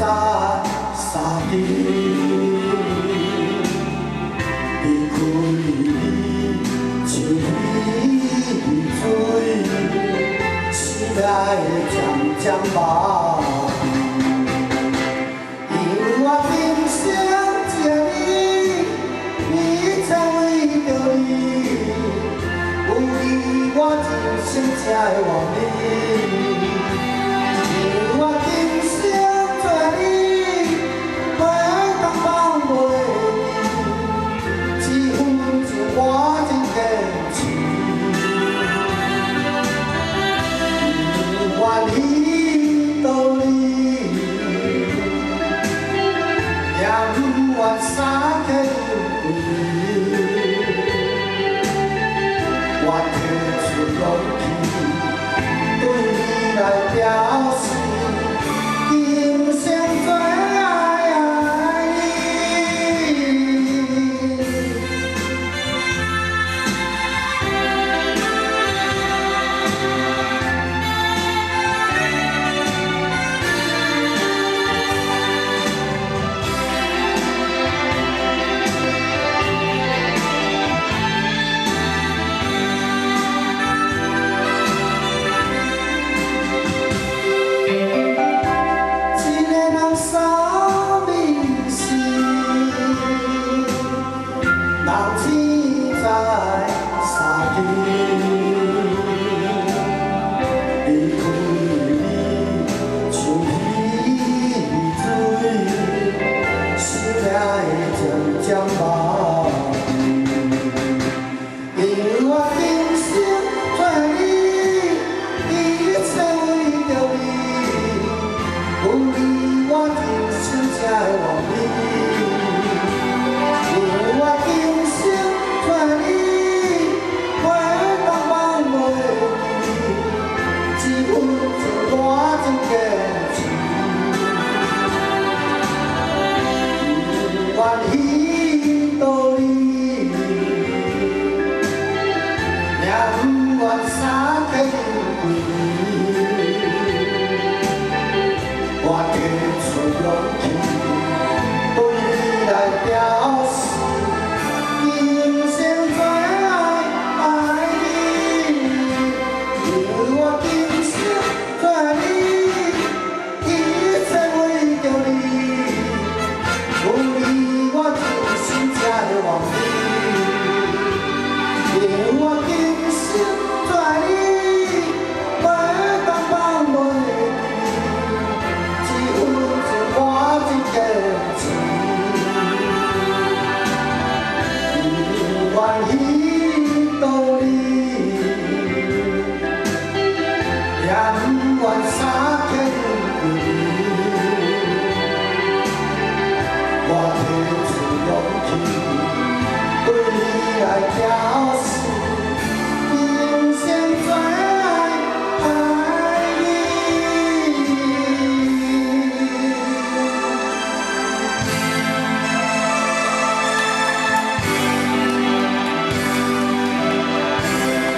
在三更，离开你，像雨水，心内渐渐麻痹。因我今生只你，你才为着你，有你我一生才会忘你。 我今生做你，袂当放袂记，这份情我真坚持。不愿你道理，也不愿三天回我提出勇气，对你来表示。 今生最爱你。有你，我一生才会忘你。